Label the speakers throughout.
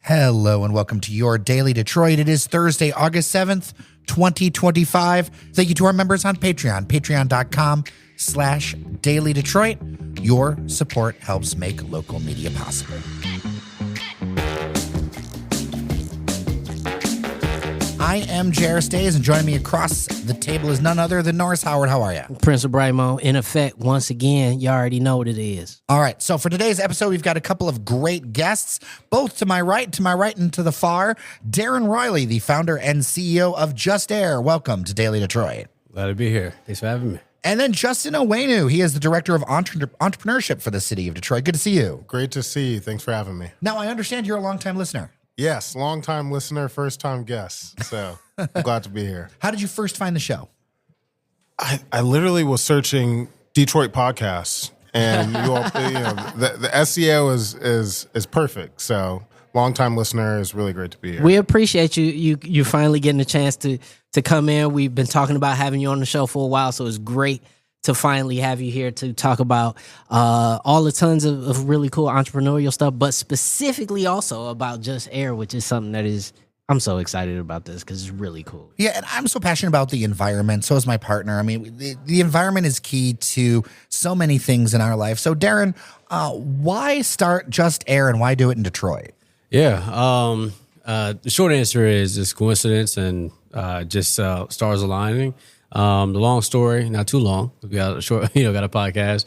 Speaker 1: Hello and welcome to your Daily Detroit. It is Thursday, August 7th, 2025. Thank you to our members on Patreon, patreon.com/Daily Detroit. Your support helps make local media possible. I am J.R. Stays, and joining me across the table is none other than Norris Howard. How are you?
Speaker 2: Prince of Brightmo, in effect, once again. You already know what it is.
Speaker 1: All right, so for today's episode, we've got a couple of great guests, both to my right and to the far. Darren Riley, the founder and CEO of JustAir. Welcome to Daily Detroit.
Speaker 3: Glad to be here. Thanks for having me.
Speaker 1: And then Justin Onwenu. He is the director of entrepreneurship for the city of Detroit. Good to see you.
Speaker 4: Great to see you. Thanks for having me.
Speaker 1: Now, I understand you're a longtime listener.
Speaker 4: Yes, long-time listener, first-time guest. So I'm glad to be here.
Speaker 1: How did you first find the show?
Speaker 4: I literally was searching Detroit podcasts, and the SEO is perfect. So long-time listener, is really great to be here.
Speaker 2: We appreciate you finally getting a chance to come in. We've been talking about having you on the show for a while, so it's great to finally have you here to talk about all the tons of really cool entrepreneurial stuff, but specifically also about JustAir, which is something that I'm so excited about this because it's really cool.
Speaker 1: Yeah, and I'm so passionate about the environment. So is my partner. I mean, the environment is key to so many things in our life. So Darren, why start JustAir and why do it in Detroit?
Speaker 3: Yeah, the short answer is just coincidence and just stars aligning. The long story, not too long. We got a short, got a podcast.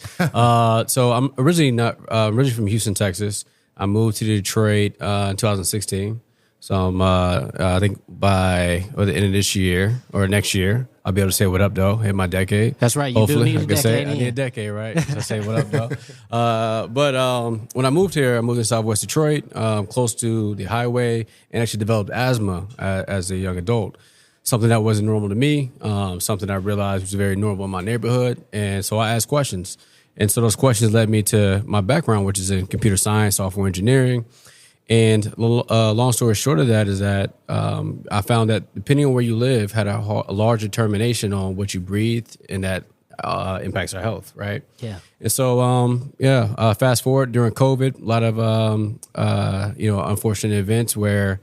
Speaker 3: So I'm originally from Houston, Texas. I moved to Detroit in 2016. So I'm, I think by the end of this year or next year, I'll be able to say what up, though. Hit my decade.
Speaker 2: That's right. You
Speaker 3: Hopefully,
Speaker 2: do need a decade.
Speaker 3: I need a decade, right? So I say what up, though. But when I moved here, I moved to Southwest Detroit, close to the highway, and actually developed asthma as a young adult. Something that wasn't normal to me, something I realized was very normal in my neighborhood. And so I asked questions. And so those questions led me to my background, which is in computer science, software engineering. And long story short of that is that I found that depending on where you live had a large determination on what you breathe, and that impacts our health, right?
Speaker 2: Yeah.
Speaker 3: And so, fast forward during COVID, a lot of, unfortunate events where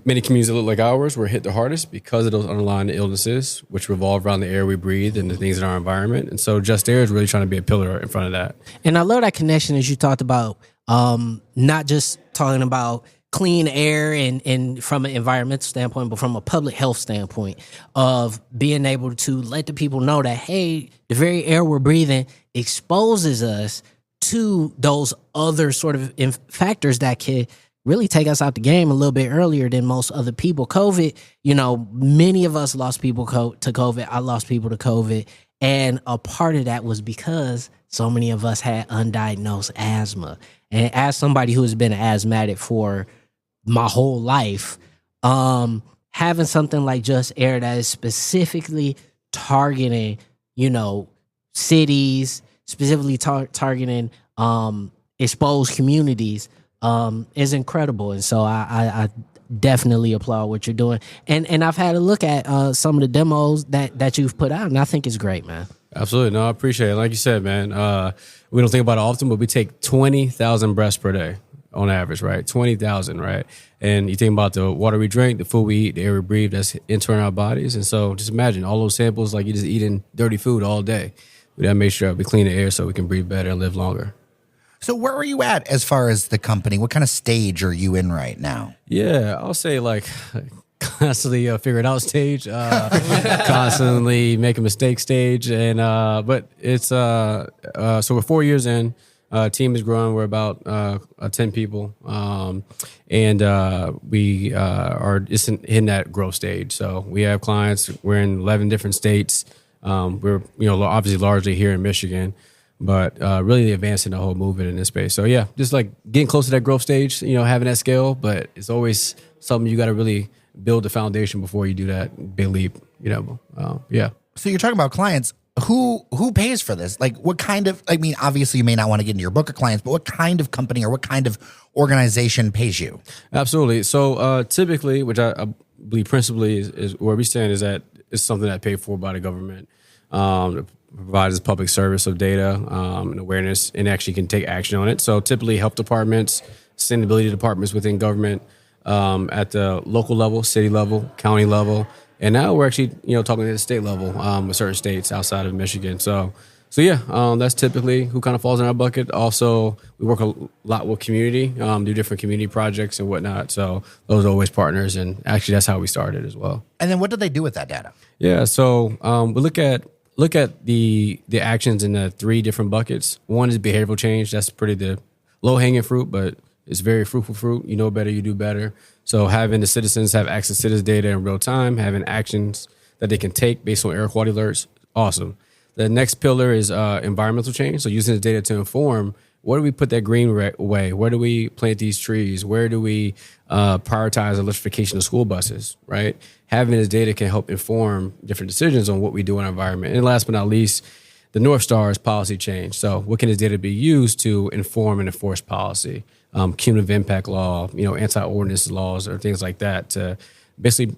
Speaker 3: many communities that look like ours were hit the hardest because of those underlying illnesses, which revolve around the air we breathe and the things in our environment. And so JustAir is really trying to be a pillar in front of that.
Speaker 2: And I love that connection as you talked about, not just talking about clean air and from an environmental standpoint, but from a public health standpoint of being able to let the people know that, hey, the very air we're breathing exposes us to those other sort of factors that can really take us out the game a little bit earlier than most other people. COVID, many of us lost people to COVID. I lost people to COVID. And a part of that was because so many of us had undiagnosed asthma. And as somebody who has been asthmatic for my whole life, having something like JustAir that is specifically targeting, cities, specifically targeting exposed communities, is incredible. And so I definitely applaud what you're doing. And I've had a look at some of the demos that you've put out, and I think it's great, man.
Speaker 3: Absolutely. No, I appreciate it. Like you said, man, we don't think about it often, but we take 20,000 breaths per day on average, right? 20,000, right? And you think about the water we drink, the food we eat, the air we breathe, that's entering our bodies. And so just imagine all those samples, like you're just eating dirty food all day. We gotta make sure we clean the air so we can breathe better and live longer.
Speaker 1: So where are you at as far as the company? What kind of stage are you in right now?
Speaker 3: Yeah, I'll say like constantly figure it out stage, constantly make a mistake stage. And but it's so we're 4 years in. Team is growing. We're about 10 people, and we are just hitting that growth stage. So we have clients. We're in 11 different states. We're obviously largely here in Michigan, but really advancing the whole movement in this space. So yeah, just like getting close to that growth stage, having that scale, but it's always something you got to really build the foundation before you do that big leap, yeah.
Speaker 1: So you're talking about clients. Who pays for this? Like what kind of, obviously you may not want to get into your book of clients, but what kind of company or what kind of organization pays you?
Speaker 3: Absolutely. So typically, which I believe principally is where we stand, is that it's something that paid for by the government. Provides a public service of data and awareness, and actually can take action on it. So typically health departments, sustainability departments within government, at the local level, city level, county level, and now we're actually talking at the state level with certain states outside of Michigan. So yeah, that's typically who kind of falls in our bucket. Also, we work a lot with community, do different community projects and whatnot. So those are always partners, and actually that's how we started as well.
Speaker 1: And then what do they do with that data?
Speaker 3: Yeah, so we look at the actions in the 3 different buckets. One is behavioral change. That's pretty the low hanging fruit, but it's very fruitful fruit. You know better, you do better. So having the citizens have access to this data in real time, having actions that they can take based on air quality alerts, awesome. The next pillar is environmental change. So using the data to inform, where do we put that green away? Where do we plant these trees? Where do we prioritize electrification of school buses, right? Having this data can help inform different decisions on what we do in our environment. And last but not least, the North Star is policy change. So what can this data be used to inform and enforce policy? Cumulative impact law, anti-ordinance laws or things like that to basically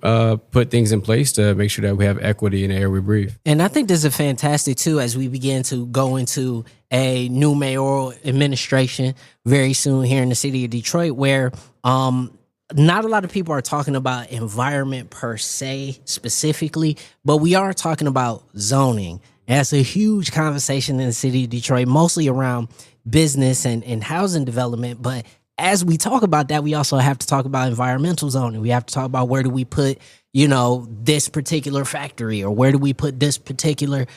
Speaker 3: put things in place to make sure that we have equity in the air we breathe.
Speaker 2: And I think this is fantastic, too, as we begin to go into a new mayoral administration very soon here in the city of Detroit, where not a lot of people are talking about environment per se specifically, but we are talking about zoning. And that's a huge conversation in the city of Detroit, mostly around business and housing development. But as we talk about that, we also have to talk about environmental zoning. We have to talk about where do we put, this particular factory, or where do we put this particular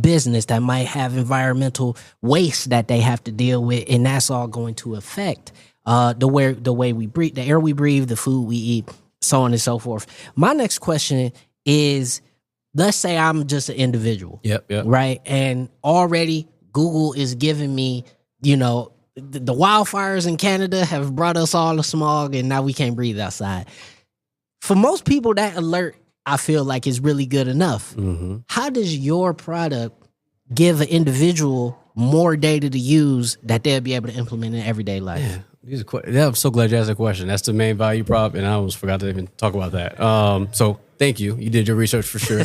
Speaker 2: business that might have environmental waste that they have to deal with, and that's all going to affect the way we breathe, the air we breathe, the food we eat, so on and so forth. My next question is, let's say I'm just an individual,
Speaker 3: Yep.
Speaker 2: right, and already Google is giving me, the wildfires in Canada have brought us all the smog, and now we can't breathe outside. For most people, that alert, I feel like, is really good enough.
Speaker 3: Mm-hmm.
Speaker 2: How does your product give an individual more data to use that they'll be able to implement in everyday life?
Speaker 3: Yeah, I'm so glad you asked that question. That's the main value prop, and I almost forgot to even talk about that. So thank you. You did your research for sure.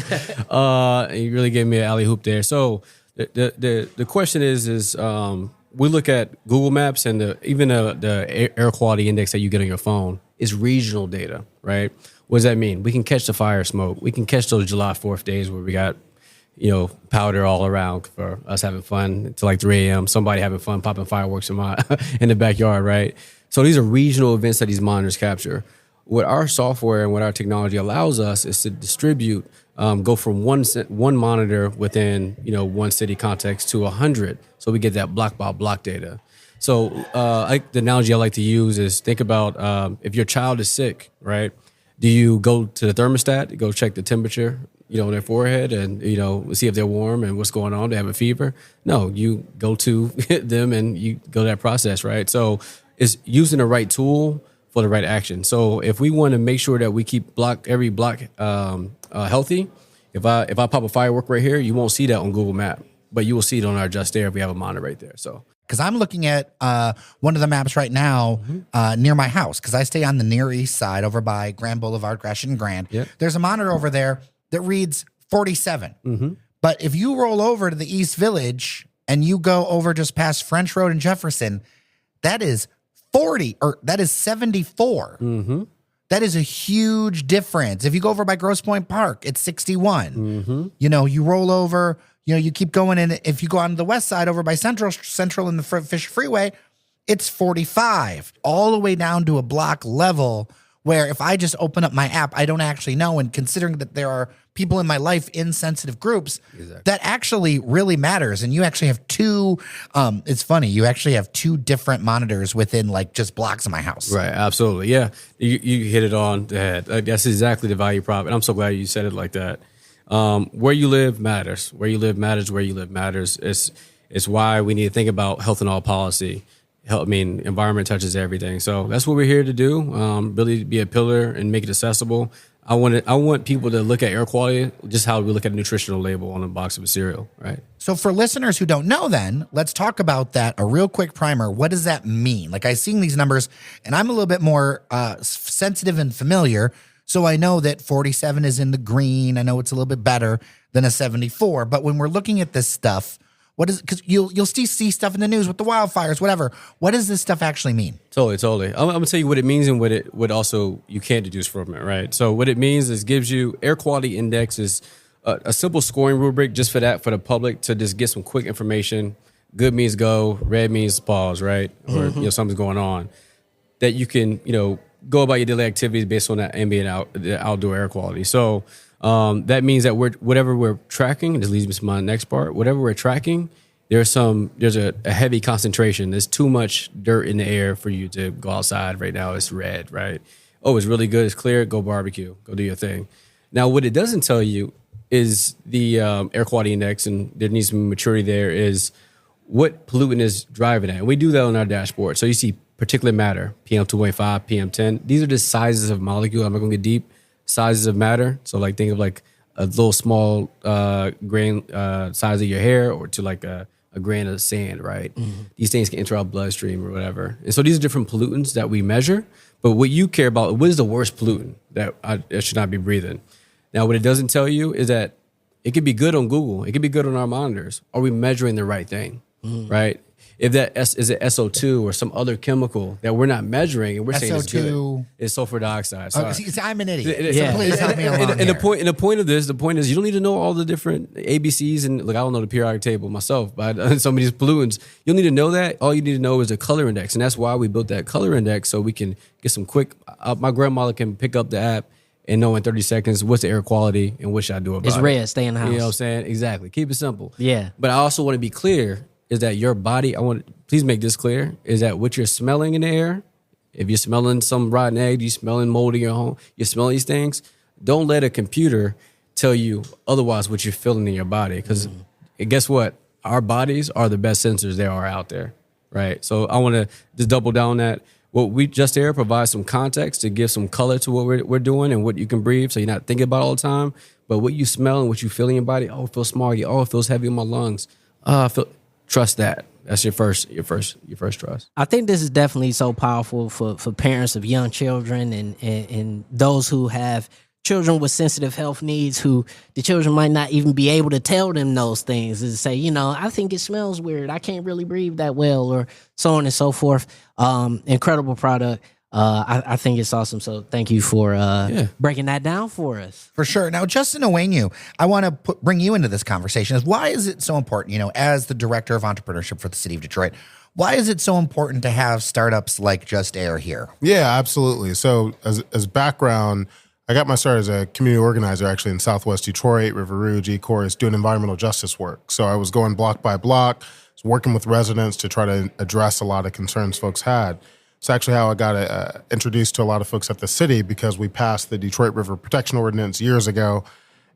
Speaker 3: You really gave me an alley hoop there. So the question is we look at Google Maps and even the air quality index that you get on your phone is regional data, right? What does that mean? We can catch the fire smoke. We can catch those July 4th days where we got, powder all around for us having fun till like 3 a.m. Somebody having fun popping fireworks in the backyard, right? So these are regional events that these monitors capture. What our software and what our technology allows us is to distribute, go from one monitor within one city context to 100, so we get that block by block data. So the analogy I like to use is, think about if your child is sick, right? Do you go to the thermostat, go check the temperature, on their forehead, and see if they're warm and what's going on? They have a fever? No, you go to them and you go that process, right? So it's using the right tool for the right action. So if we want to make sure that we keep every block healthy, if I pop a firework right here, you won't see that on Google Map, but you will see it on our JustAir if we have a monitor right there. So
Speaker 1: because I'm looking at one of the maps right now near my house, because I stay on the Near East Side over by Grand Boulevard, Gresham and Grand.
Speaker 3: Yep.
Speaker 1: There's a monitor over there that reads 47.
Speaker 3: Mm-hmm.
Speaker 1: But if you roll over to the East Village and you go over just past French Road and Jefferson, that is 40, or that is 74.
Speaker 3: Mm-hmm.
Speaker 1: That is a huge difference. If you go over by Grosse Pointe Park, it's 61.
Speaker 3: Mm-hmm.
Speaker 1: You roll over, you keep going, and if you go on the west side over by Central in the Fish Freeway, it's 45, all the way down to a block level, where if I just open up my app, I don't actually know. And considering that there are people in my life in sensitive groups, that actually really matters. And you actually have two, it's funny, you actually have two different monitors within like just blocks of my house.
Speaker 3: Right, absolutely. Yeah, you hit it on the head. That's exactly the value prop. And I'm so glad you said it like that. Where you live matters. Where you live matters. Where you live matters. It's why we need to think about health and all policy. Environment touches everything. So that's what we're here to do. Really be a pillar and make it accessible. I want people to look at air quality just how we look at a nutritional label on a box of a cereal, right?
Speaker 1: So for listeners who don't know, then let's talk about that. A real quick primer. What does that mean? Like, I've seen these numbers and I'm a little bit more sensitive and familiar. So I know that 47 is in the green. I know it's a little bit better than a 74. But when we're looking at this stuff, What is, because you'll still see stuff in the news with the wildfires, whatever. What does this stuff actually mean?
Speaker 3: Totally. I'm gonna tell you what it means and what also you can't deduce from it, right? So what it means is gives you air quality index is a simple scoring rubric just for the public to just get some quick information. Good means go, red means pause, right? Or something's going on. That you can go about your daily activities based on that ambient the outdoor air quality. So that means that whatever we're tracking, this leads me to my next part. Whatever we're tracking, there's a heavy concentration. There's too much dirt in the air for you to go outside right now. It's red, right? Oh, it's really good. It's clear. Go barbecue. Go do your thing. Now, what it doesn't tell you is the air quality index, and there needs some maturity there, is what pollutant is driving at. And we do that on our dashboard. So you see particulate matter, PM2.5, PM10. These are just sizes of molecule. I'm not going to get deep. Sizes of matter. So like think of like a little small grain size of your hair or to like a grain of sand, right? These things can enter our bloodstream or whatever. And so these are different pollutants that we measure. But what you care about, what is the worst pollutant that I should not be breathing? Now, what it doesn't tell you is that it could be good on Google. It could be good on our monitors. Are we measuring the right thing, right? If that is it SO2 or some other chemical that we're not measuring and we're saying it's good, it's sulfur dioxide.
Speaker 1: Oh, see, I'm an idiot.
Speaker 2: Yeah.
Speaker 1: So please help me along
Speaker 3: And the point is you don't need to know all the different ABCs and like I don't know the periodic table myself, but some of these pollutants, you'll need to know that. All you need to know is the color index, and that's why we built that color index so we can get some quick. My grandmother can pick up the app and know in 30 seconds what's the air quality and what should I do about it.
Speaker 2: It's red. Stay in the house.
Speaker 3: You know what I'm saying? Exactly. Keep it simple.
Speaker 2: Yeah.
Speaker 3: But I also want to be clear is that your body, please make this clear, is that what you're smelling in the air, if you're smelling some rotten egg, you're smelling mold in your home, you're smelling these things, don't let a computer tell you otherwise what you're feeling in your body. Because guess what? Our bodies are the best sensors there are out there, right? So I want to just double down on that. What we JustAir provides some context to give some color to what we're doing and what you can breathe so you're not thinking about it all the time. But what you smell and what you feel in your body, oh, it feels smoggy. Oh, it feels heavy in my lungs. Trust that. That's your first trust.
Speaker 2: I think this is definitely so powerful for parents of young children and those who have children with sensitive health needs who the children might not even be able to tell them those things and say, I think it smells weird. I can't really breathe that well or so on and so forth. Incredible product. I think it's awesome. So thank you for breaking that down for us.
Speaker 1: For sure. Now, Justin Onwenu, I want to bring you into this conversation. Why is it so important, as the director of entrepreneurship for the city of Detroit, why is it so important to have startups like JustAir here?
Speaker 4: Yeah, absolutely. So as background, I got my start as a community organizer actually in Southwest Detroit, River Rouge, Ecorse, doing environmental justice work. So I was going block by block, working with residents to try to address a lot of concerns folks had. It's actually how I got introduced to a lot of folks at the city because we passed the Detroit River Protection Ordinance years ago.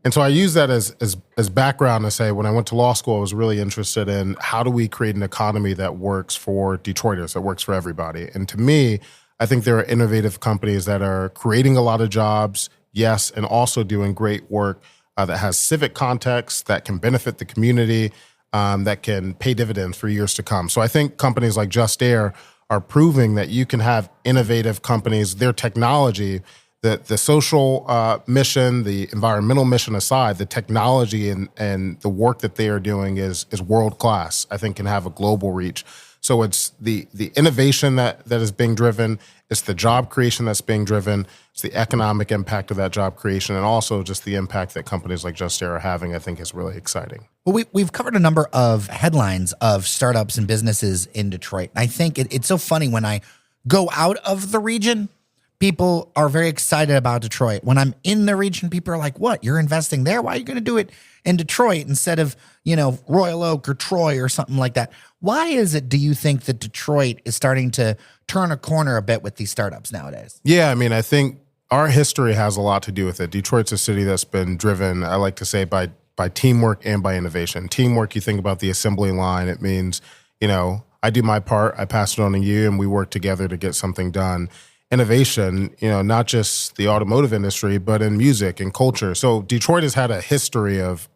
Speaker 4: And so I use that as background to say when I went to law school, I was really interested in how do we create an economy that works for Detroiters, that works for everybody. And to me, I think there are innovative companies that are creating a lot of jobs, yes, and also doing great work that has civic context, that can benefit the community, that can pay dividends for years to come. So I think companies like JustAir are proving that you can have innovative companies, their technology, the social mission, the environmental mission aside, the technology and the work that they are doing is world class. I think can have a global reach. So it's the innovation that is being driven, it's the job creation that's being driven, it's the economic impact of that job creation, and also just the impact that companies like JustAir are having, I think is really exciting.
Speaker 1: Well, we've covered a number of headlines of startups and businesses in Detroit. I think it's so funny when I go out of the region, people are very excited about Detroit. When I'm in the region, people are like, what, you're investing there? Why are you going to do it in Detroit instead of, Royal Oak or Troy or something like that? Why is it, do you think, that Detroit is starting to turn a corner a bit with these startups nowadays?
Speaker 4: Yeah, I mean, I think our history has a lot to do with it. Detroit's a city that's been driven, I like to say, by teamwork and by innovation. Teamwork, you think about the assembly line. It means, I do my part, I pass it on to you, and we work together to get something done. Innovation, not just the automotive industry, but in music and culture. So Detroit has had a history of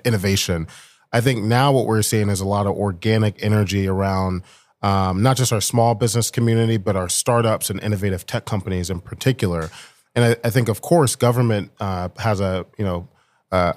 Speaker 4: innovation. I think now what we're seeing is a lot of organic energy around not just our small business community, but our startups and innovative tech companies in particular. And I think, of course, government has a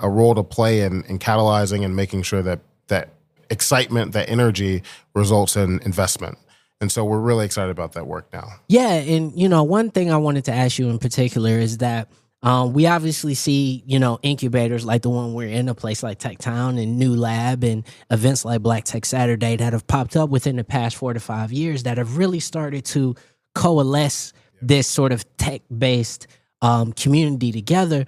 Speaker 4: role to play in catalyzing and making sure that excitement, that energy results in investment. And so we're really excited about that work now.
Speaker 2: Yeah, and one thing I wanted to ask you in particular is that we obviously see, incubators like the one we're in, a place like Tech Town and New Lab, and events like Black Tech Saturday that have popped up within the past 4 to 5 years that have really started to coalesce this sort of tech-based community together.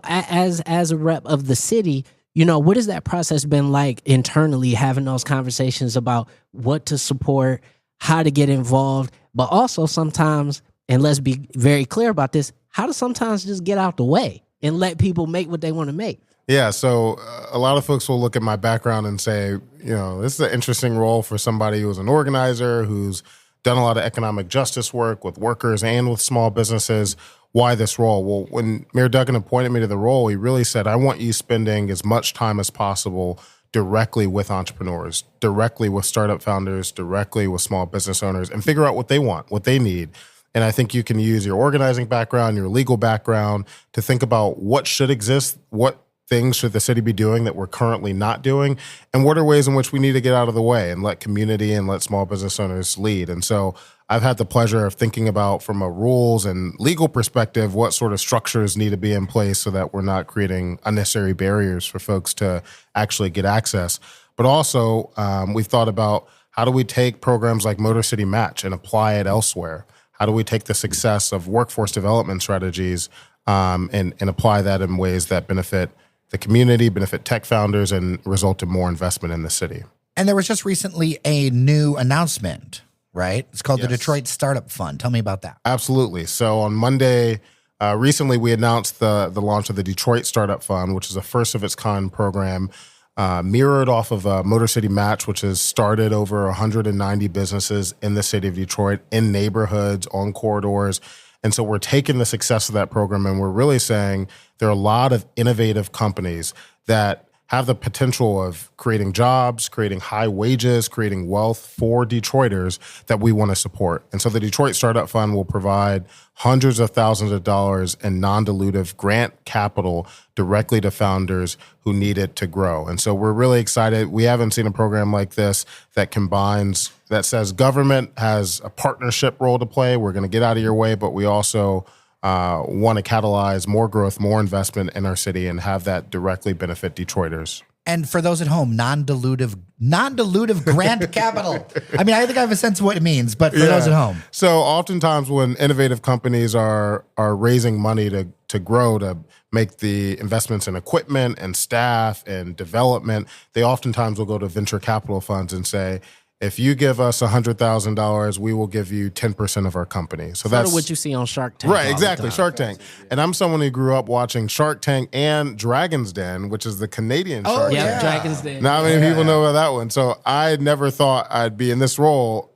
Speaker 2: As a rep of the city, what has that process been like internally, having those conversations about what to support, how to get involved, but also sometimes, and let's be very clear about this, how to sometimes just get out the way and let people make what they want to make.
Speaker 4: Yeah, so a lot of folks will look at my background and say, this is an interesting role for somebody who's an organizer, who's done a lot of economic justice work with workers and with small businesses. Why this role? Well, when Mayor Duggan appointed me to the role, he really said, I want you spending as much time as possible directly with entrepreneurs, directly with startup founders, directly with small business owners, and figure out what they want, what they need. And I think you can use your organizing background, your legal background to think about what should exist, what things should the city be doing that we're currently not doing, and what are ways in which we need to get out of the way and let community and let small business owners lead. And so I've had the pleasure of thinking about, from a rules and legal perspective, what sort of structures need to be in place so that we're not creating unnecessary barriers for folks to actually get access. But also, we've thought about, how do we take programs like Motor City Match and apply it elsewhere? How do we take the success of workforce development strategies and apply that in ways that benefit the community, benefit tech founders, and result in more investment in the city?
Speaker 1: And there was just recently a new announcement, right? It's called the
Speaker 4: Yes.
Speaker 1: Detroit Startup Fund. Tell me about that.
Speaker 4: Absolutely. So on Monday, recently we announced the launch of the Detroit Startup Fund, which is a first of its kind program mirrored off of Motor City Match, which has started over 190 businesses in the city of Detroit, in neighborhoods, on corridors. And so we're taking the success of that program and we're really saying there are a lot of innovative companies that have the potential of creating jobs, creating high wages, creating wealth for Detroiters that we want to support. And so the Detroit Startup Fund will provide hundreds of thousands of dollars in non-dilutive grant capital directly to founders who need it to grow. And so we're really excited. We haven't seen a program like this that combines, that says government has a partnership role to play. We're going to get out of your way, but we also want to catalyze more growth, more investment in our city, and have that directly benefit Detroiters.
Speaker 1: And for those at home, non-dilutive grant capital. I mean, I think I have a sense of what it means, but for those at home.
Speaker 4: So oftentimes when innovative companies are raising money to grow, to make the investments in equipment and staff and development, they oftentimes will go to venture capital funds and say, if you give us $100,000, we will give you 10% of our company. So that's
Speaker 2: what you see on Shark Tank.
Speaker 4: Right, exactly, Shark Tank. And I'm someone who grew up watching Shark Tank and Dragon's Den, which is the Canadian Shark
Speaker 2: Yeah,
Speaker 4: Tank.
Speaker 2: Dragon's Den.
Speaker 4: Not many people know about that one. So I never thought I'd be in this role,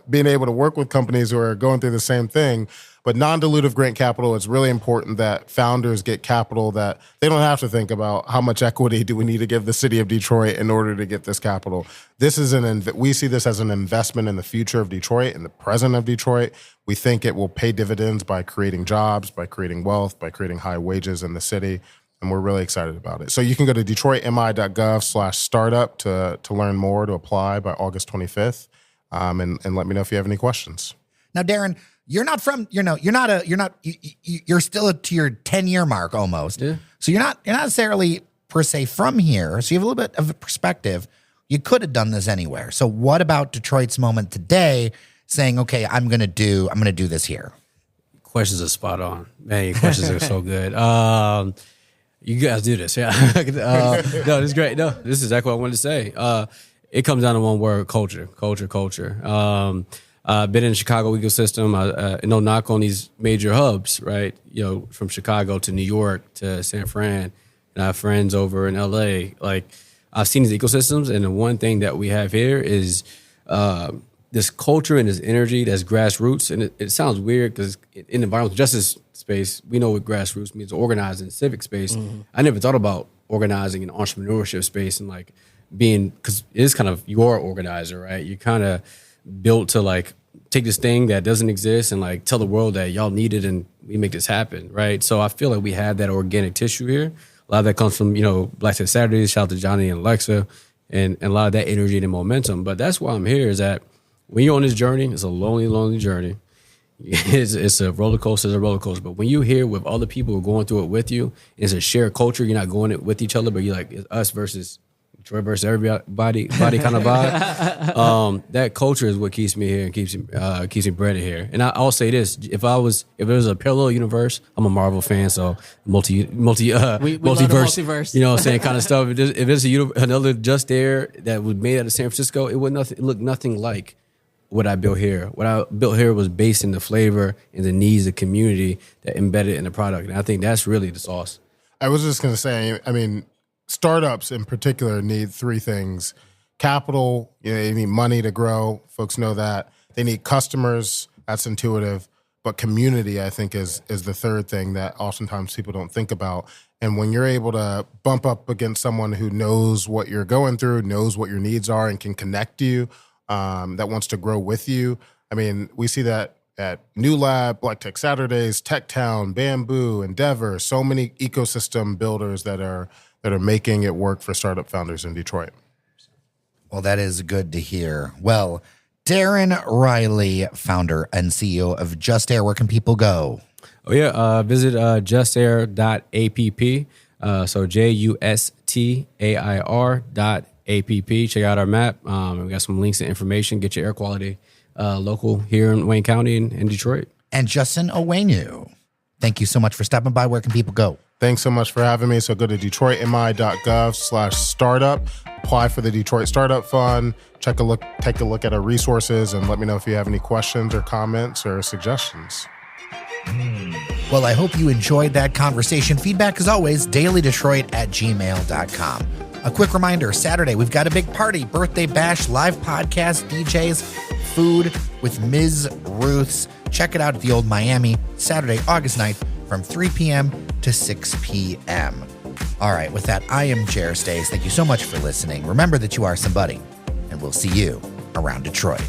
Speaker 4: being able to work with companies who are going through the same thing. But non-dilutive grant capital, it's really important that founders get capital, that they don't have to think about how much equity do we need to give the city of Detroit in order to get this capital. This is we see this as an investment in the future of Detroit and the present of Detroit. We think it will pay dividends by creating jobs, by creating wealth, by creating high wages in the city. And we're really excited about it. So you can go to detroitmi.gov/startup to learn more, to apply by August 25th. And let me know if you have any questions.
Speaker 1: Now, Darren, you're still to your 10-year mark almost.
Speaker 3: Yeah.
Speaker 1: So you're not necessarily per se from here. So you have a little bit of a perspective. You could have done this anywhere. So what about Detroit's moment today saying, okay, I'm going to do this here?
Speaker 3: Questions are spot on. Man, your questions are so good. You guys do this, yeah. No, this is great. No, this is exactly what I wanted to say. It comes down to one word: culture. Been in the Chicago ecosystem. No knock on these major hubs, right? From Chicago to New York to San Fran. And I have friends over in LA. Like, I've seen these ecosystems, and the one thing that we have here is this culture and this energy that's grassroots. And it sounds weird because in the environmental justice space, we know what grassroots means, organized in civic space. Mm-hmm. I never thought about organizing in entrepreneurship space and like being, because it is kind of your organizer, right? You kind of built to like take this thing that doesn't exist and like tell the world that y'all need it and we make this happen, right? So I feel like we have that organic tissue here. A lot of that comes from, Black Tech Saturdays. Shout out to Johnny and Alexa. and a lot of that energy and momentum. But that's why I'm here, is that when you're on this journey, it's a lonely, lonely journey. It's a roller coaster, But when you're here with other people who are going through it with you, it's a shared culture. You're not going it with each other, but you're like, it's us versus Detroit versus everybody kind of vibe. That culture is what keeps me here and keeps me bred here. And I'll say this: if there was a parallel universe, I'm a Marvel fan, so multiverse, you know what I'm saying, kind of stuff. If there's another JustAir that was made out of San Francisco, it would look nothing like what I built here. What I built here was based in the flavor and the needs of the community that embedded in the product. And I think that's really the sauce.
Speaker 4: I was just going to say, I mean, startups in particular need three things: capital, they need money to grow. Folks know that. They need customers. That's intuitive. But community, I think, is the third thing that oftentimes people don't think about. And when you're able to bump up against someone who knows what you're going through, knows what your needs are, and can connect you, that wants to grow with you. I mean, we see that at New Lab, Black Tech Saturdays, Tech Town, Bamboo, Endeavor, so many ecosystem builders that are making it work for startup founders in Detroit.
Speaker 1: Well, that is good to hear. Well, Darren Riley, founder and CEO of JustAir, where can people go?
Speaker 3: Oh, yeah. Visit justair.app. So JUSTAIR.app. Check out our map. We got some links and information. Get your air quality local here in Wayne County and Detroit.
Speaker 1: And Justin Onwenu, thank you so much for stopping by. Where can people go?
Speaker 4: Thanks so much for having me. So go to detroitmi.gov/startup. Apply for the Detroit Startup Fund. Take a look at our resources, and let me know if you have any questions or comments or suggestions.
Speaker 1: Well, I hope you enjoyed that conversation. Feedback, as always, dailydetroit@gmail.com. A quick reminder, Saturday, we've got a big party, birthday bash, live podcast, DJs, food with Ms. Ruth's. Check it out at the Old Miami, Saturday, August 9th from 3 p.m. to 6 p.m. All right, with that, I am Jer Stays. Thank you so much for listening. Remember that you are somebody, and we'll see you around Detroit.